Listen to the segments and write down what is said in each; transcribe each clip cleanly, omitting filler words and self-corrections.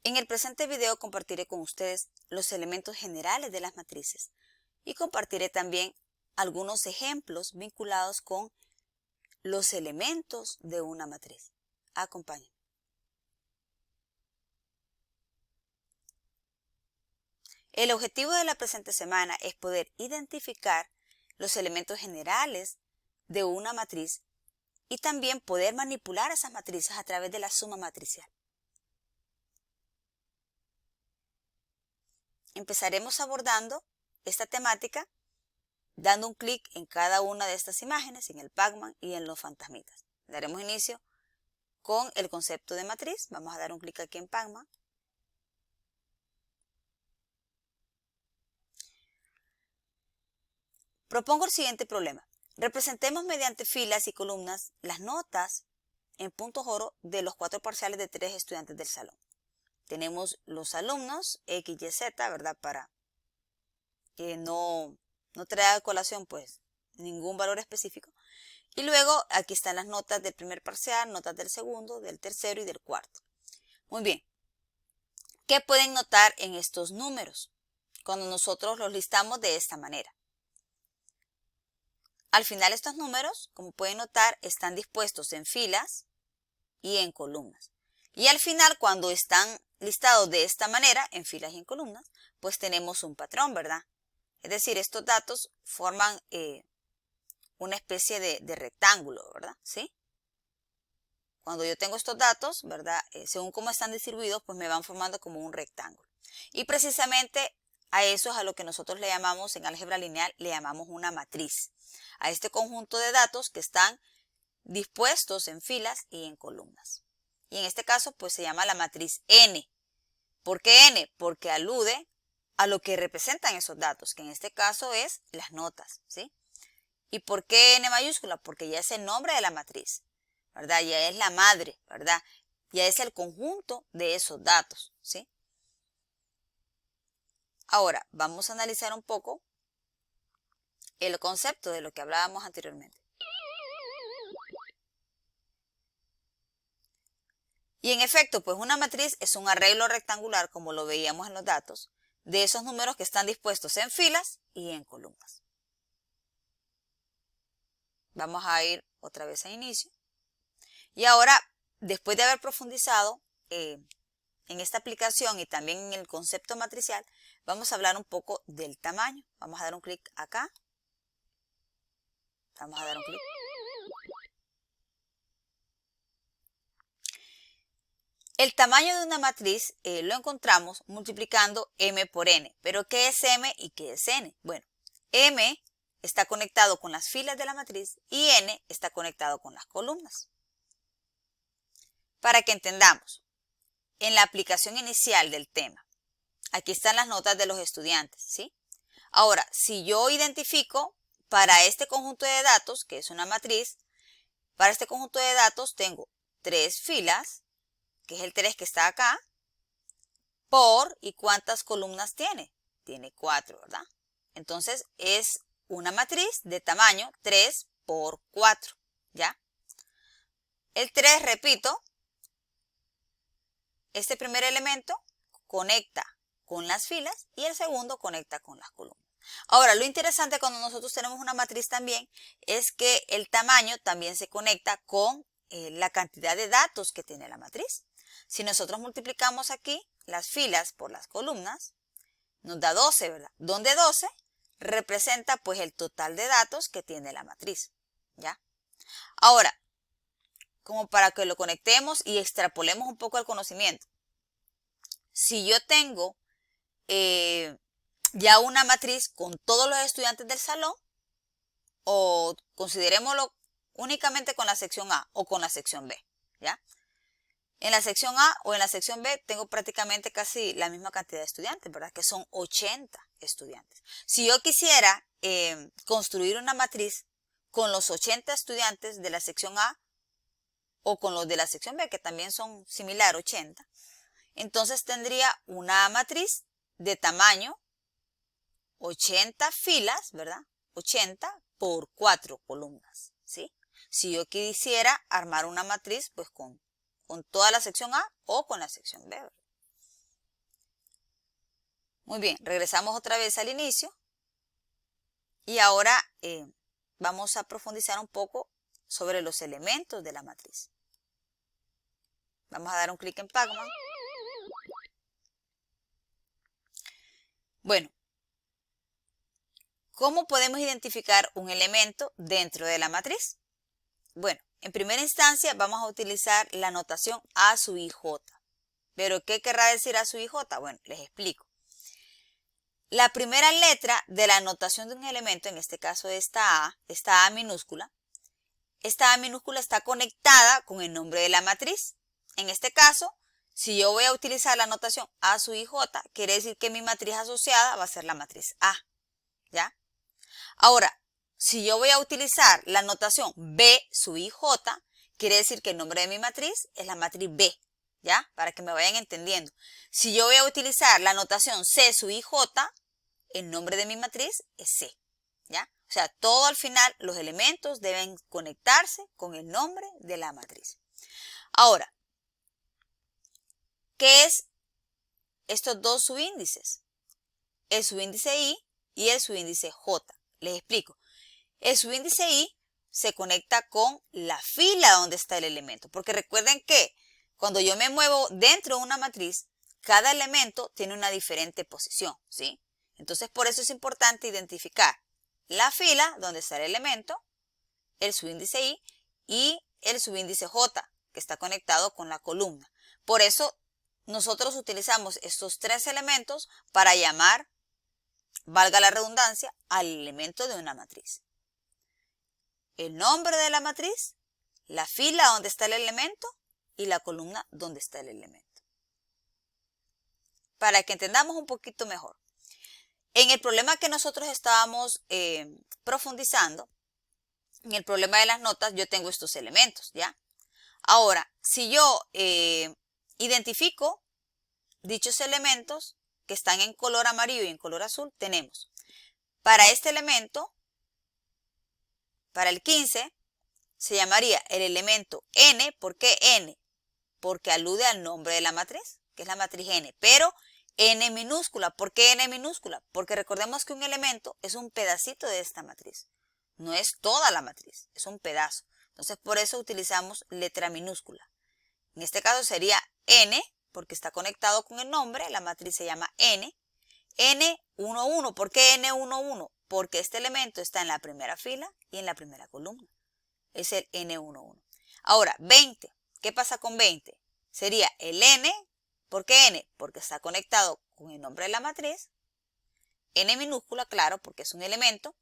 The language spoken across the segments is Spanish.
En el presente video compartiré con ustedes los elementos generales de las matrices y compartiré también algunos ejemplos vinculados con los elementos de una matriz. Acompáñenme. El objetivo de la presente semana es poder identificar los elementos generales de una matriz y también poder manipular esas matrices a través de la suma matricial. Empezaremos abordando esta temática dando un clic en cada una de estas imágenes, en el Pac-Man y en los fantasmitas. Daremos inicio con el concepto de matriz. Vamos a dar un clic aquí en Pac-Man. Propongo el siguiente problema. Representemos mediante filas y columnas las notas en puntos oro de los 4 parciales de 3 estudiantes del salón. Tenemos los alumnos X, Y, Z, ¿verdad? Para que no traiga a colación pues ningún valor específico. Y luego aquí están las notas del primer parcial, notas del segundo, del tercero y del cuarto. Muy bien. ¿Qué pueden notar en estos números cuando nosotros los listamos de esta manera? Al final estos números, como pueden notar, están dispuestos en filas y en columnas. Y al final, cuando están listados de esta manera, en filas y en columnas, pues tenemos un patrón, ¿verdad? Es decir, estos datos forman una especie de rectángulo, ¿verdad? ¿Sí? Cuando yo tengo estos datos, ¿verdad? Según cómo están distribuidos, pues me van formando como un rectángulo. Y precisamente a eso es a lo que nosotros le llamamos, en álgebra lineal, le llamamos una matriz. A este conjunto de datos que están dispuestos en filas y en columnas. Y en este caso, pues se llama la matriz N. ¿Por qué N? Porque alude a lo que representan esos datos, que en este caso es las notas, ¿sí? ¿Y por qué N mayúscula? Porque ya es el nombre de la matriz, ¿verdad? Ya es la madre, ¿verdad? Ya es el conjunto de esos datos, ¿sí? Ahora, vamos a analizar un poco el concepto de lo que hablábamos anteriormente. Y en efecto, pues una matriz es un arreglo rectangular, como lo veíamos en los datos, de esos números que están dispuestos en filas y en columnas. Vamos a ir otra vez a inicio. Y ahora, después de haber profundizado en esta aplicación y también en el concepto matricial, vamos a hablar un poco del tamaño. Vamos a dar un clic acá. Vamos a dar un clic. El tamaño de una matriz lo encontramos multiplicando m por n. ¿Pero qué es m y qué es n? Bueno, m está conectado con las filas de la matriz y n está conectado con las columnas. Para que entendamos, en la aplicación inicial del tema, aquí están las notas de los estudiantes, ¿sí? Ahora, si yo identifico para este conjunto de datos, que es una matriz, para este conjunto de datos tengo 3 filas, que es el 3 que está acá, por, ¿y cuántas columnas tiene? Tiene 4, ¿verdad? Entonces, es una matriz de tamaño 3 por 4, ¿ya? El 3, repito, este primer elemento conecta con las filas y el segundo conecta con las columnas. Ahora, lo interesante cuando nosotros tenemos una matriz también es que el tamaño también se conecta con la cantidad de datos que tiene la matriz. Si nosotros multiplicamos aquí las filas por las columnas, nos da 12, ¿verdad? Donde 12 representa pues el total de datos que tiene la matriz, ¿ya? Ahora, como para que lo conectemos y extrapolemos un poco el conocimiento. Si yo tengo ya una matriz con todos los estudiantes del salón, o considerémoslo únicamente con la sección A o con la sección B, ¿ya? En la sección A o en la sección B tengo prácticamente casi la misma cantidad de estudiantes, ¿verdad? Que son 80 estudiantes. Si yo quisiera construir una matriz con los 80 estudiantes de la sección A o con los de la sección B, que también son similar, 80, entonces tendría una matriz de tamaño 80 filas, ¿verdad? 80 por 4 columnas, ¿sí? Si yo quisiera armar una matriz, pues con toda la sección A o con la sección B, ¿verdad? Muy bien, regresamos otra vez al inicio. Y ahora vamos a profundizar un poco sobre los elementos de la matriz. Vamos a dar un clic en Pacman. Bueno, ¿cómo podemos identificar un elemento dentro de la matriz? Bueno, en primera instancia vamos a utilizar la notación A sub i j. ¿Pero qué querrá decir A sub i j? Bueno, les explico. La primera letra de la notación de un elemento, en este caso esta A minúscula, está conectada con el nombre de la matriz. En este caso, si yo voy a utilizar la notación A sub i j, quiere decir que mi matriz asociada va a ser la matriz A, ¿ya? Ahora, si yo voy a utilizar la notación B sub i j, quiere decir que el nombre de mi matriz es la matriz B, ¿ya? Para que me vayan entendiendo. Si yo voy a utilizar la notación C sub i j, el nombre de mi matriz es C, ¿ya? O sea, todo al final, los elementos deben conectarse con el nombre de la matriz. Ahora, ¿qué es estos dos subíndices? El subíndice I y el subíndice J. Les explico. El subíndice I se conecta con la fila donde está el elemento, porque recuerden que cuando yo me muevo dentro de una matriz, cada elemento tiene una diferente posición, ¿sí? Entonces, por eso es importante identificar la fila donde está el elemento, el subíndice I y el subíndice J, que está conectado con la columna. Por eso, nosotros utilizamos estos tres elementos para llamar, valga la redundancia, al elemento de una matriz. El nombre de la matriz, la fila donde está el elemento y la columna donde está el elemento. Para que entendamos un poquito mejor. En el problema que nosotros estábamos profundizando, en el problema de las notas, yo tengo estos elementos, ¿ya? Ahora, si yo identifico dichos elementos que están en color amarillo y en color azul, tenemos para este elemento, para el 15, se llamaría el elemento n. ¿Por qué n? Porque alude al nombre de la matriz, que es la matriz n, pero n minúscula. ¿Por qué n minúscula? Porque recordemos que un elemento es un pedacito de esta matriz. No es toda la matriz, es un pedazo. Entonces, por eso utilizamos letra minúscula. En este caso sería n, porque está conectado con el nombre, la matriz se llama n. n11, ¿por qué n11? Porque este elemento está en la primera fila y en la primera columna. Es el n11. Ahora, 20. ¿Qué pasa con 20? Sería el n. ¿Por qué n? Porque está conectado con el nombre de la matriz. N minúscula, claro, porque es un elemento.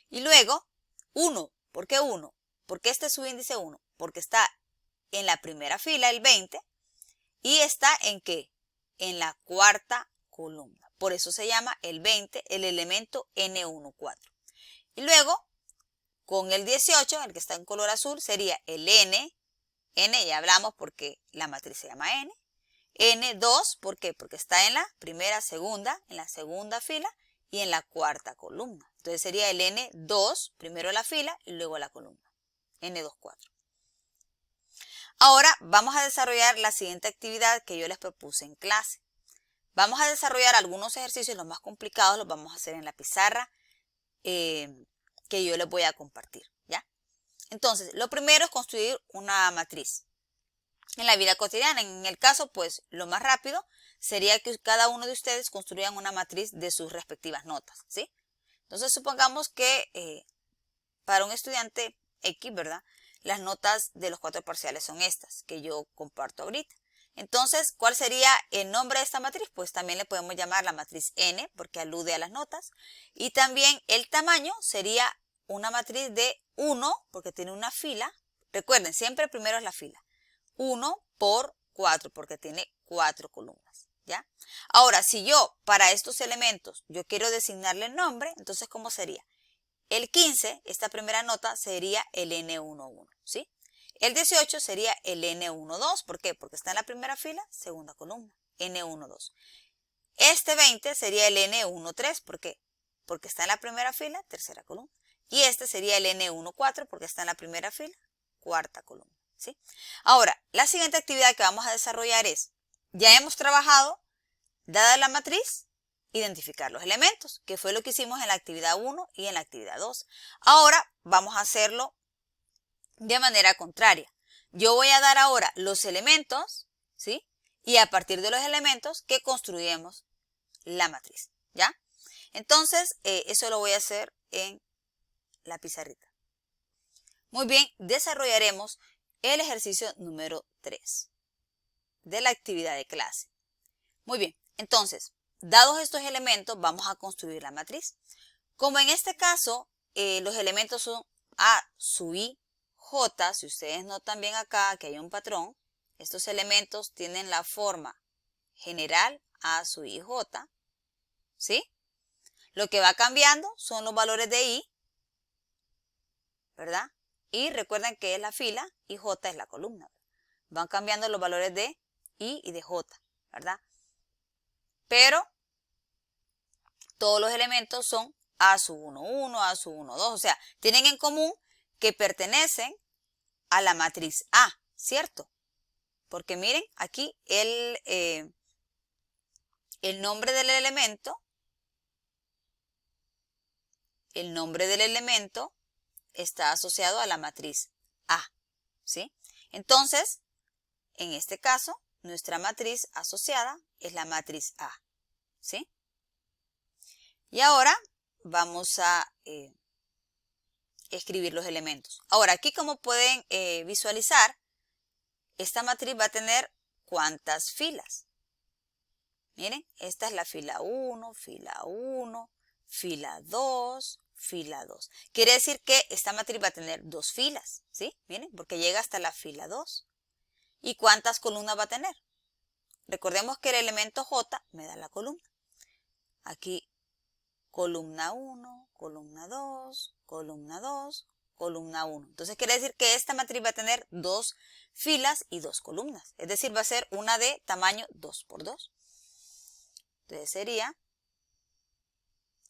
Y luego, 1. ¿Por qué 1? Porque este es su índice 1. Porque está en la primera fila, el 20. ¿Y está en qué? En la cuarta columna. Por eso se llama el 20, el elemento N14. Y luego, con el 18, el que está en color azul, sería el n. N ya hablamos porque la matriz se llama n. N2, ¿por qué? Porque está en la primera, segunda, en la segunda fila y en la cuarta columna. Entonces sería el N2, primero la fila y luego la columna. N24. Ahora vamos a desarrollar la siguiente actividad que yo les propuse en clase. Vamos a desarrollar algunos ejercicios, los más complicados los vamos a hacer en la pizarra que yo les voy a compartir, ¿ya? Entonces, lo primero es construir una matriz. En la vida cotidiana, en el caso, pues, lo más rápido sería que cada uno de ustedes construyan una matriz de sus respectivas notas, ¿sí? Entonces, supongamos que para un estudiante X, ¿verdad? Las notas de los 4 parciales son estas, que yo comparto ahorita. Entonces, ¿cuál sería el nombre de esta matriz? Pues también le podemos llamar la matriz n, porque alude a las notas. Y también el tamaño sería una matriz de 1, porque tiene una fila. Recuerden, siempre primero es la fila. 1 por 4, porque tiene 4 columnas, ¿ya? Ahora, si yo para estos elementos yo quiero designarle el nombre, entonces, ¿cómo sería? El 15, esta primera nota, sería el N11, ¿sí? El 18 sería el N12, ¿por qué? Porque está en la primera fila, segunda columna, N12. Este 20 sería el N13, ¿por qué? Porque está en la primera fila, tercera columna. Y este sería el N14, porque está en la primera fila, cuarta columna, ¿sí? Ahora, la siguiente actividad que vamos a desarrollar es, ya hemos trabajado, dada la matriz, identificar los elementos, que fue lo que hicimos en la actividad 1 y en la actividad 2. Ahora vamos a hacerlo de manera contraria. Yo voy a dar ahora los elementos, ¿sí? Y a partir de los elementos que construimos la matriz, ¿ya? Entonces, eso lo voy a hacer en la pizarrita. Muy bien, desarrollaremos el ejercicio número 3 de la actividad de clase. Muy bien, entonces, dados estos elementos, vamos a construir la matriz. Como en este caso, los elementos son A sub I, J, si ustedes notan bien acá que hay un patrón, estos elementos tienen la forma general A sub I, J, ¿sí? Lo que va cambiando son los valores de I, ¿verdad? Y recuerden que es la fila y J es la columna. Van cambiando los valores de I y de J, ¿verdad? Pero todos los elementos son A sub 1, 1, A sub 1, 2. O sea, tienen en común que pertenecen a la matriz A, ¿cierto? Porque miren, aquí el nombre del elemento, está asociado a la matriz A, ¿sí? Entonces, en este caso, nuestra matriz asociada es la matriz A, ¿sí? Y ahora vamos a escribir los elementos. Ahora, aquí como pueden visualizar, esta matriz va a tener ¿cuántas filas? Miren, esta es la fila 1, fila 1, fila 2, fila 2. Quiere decir que esta matriz va a tener 2 filas, ¿sí? Miren, porque llega hasta la fila 2. ¿Y cuántas columnas va a tener? Recordemos que el elemento J me da la columna. Aquí columna 1, columna 2, columna 2, columna 1. Entonces quiere decir que esta matriz va a tener 2 filas y 2 columnas. Es decir, va a ser una de tamaño 2 por 2. Entonces sería,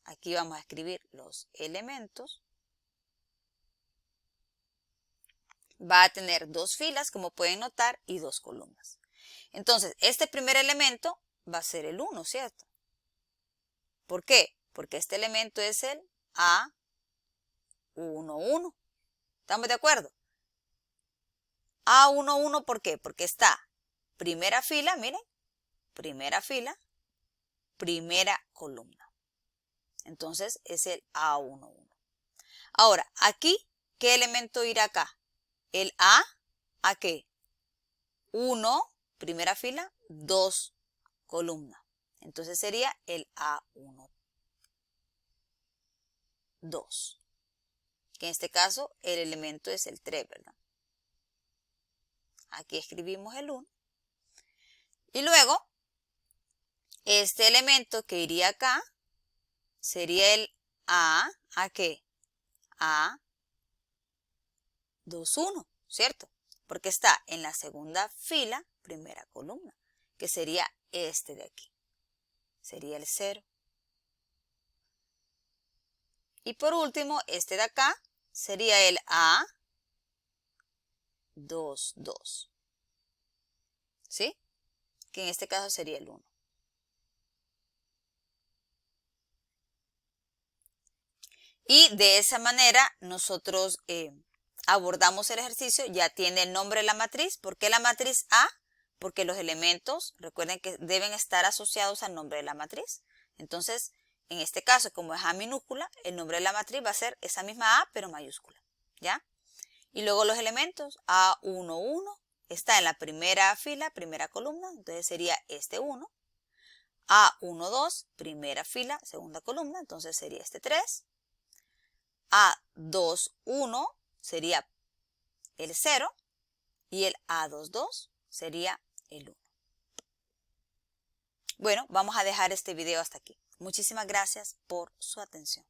aquí vamos a escribir los elementos. Va a tener 2 filas, como pueden notar, y 2 columnas. Entonces, este primer elemento va a ser el 1, ¿cierto? ¿Por qué? Porque este elemento es el A11. ¿Estamos de acuerdo? A11, ¿por qué? Porque está primera fila, miren, primera fila, primera columna. Entonces es el A11. Ahora, aquí, ¿qué elemento irá acá? El ¿a qué? 1, primera fila, 2 columna. Entonces sería el A1, 2. Que en este caso el elemento es el 3, ¿verdad? Aquí escribimos el 1. Y luego, este elemento que iría acá sería el ¿a qué? A21, ¿cierto? Porque está en la segunda fila, primera columna, que sería este de aquí. Sería el 0. Y por último, este de acá sería el A22, ¿sí? Que en este caso sería el 1. Y de esa manera nosotros abordamos el ejercicio. Ya tiene el nombre de la matriz. ¿Por qué la matriz A? Porque los elementos, recuerden que deben estar asociados al nombre de la matriz. Entonces, en este caso, como es A minúscula, el nombre de la matriz va a ser esa misma A, pero mayúscula, ¿ya? Y luego los elementos, A11 está en la primera fila, primera columna, entonces sería este 1. A12, primera fila, segunda columna, entonces sería este 3. A21 sería el 0 y el A22 sería el 1. Bueno, vamos a dejar este video hasta aquí. Muchísimas gracias por su atención.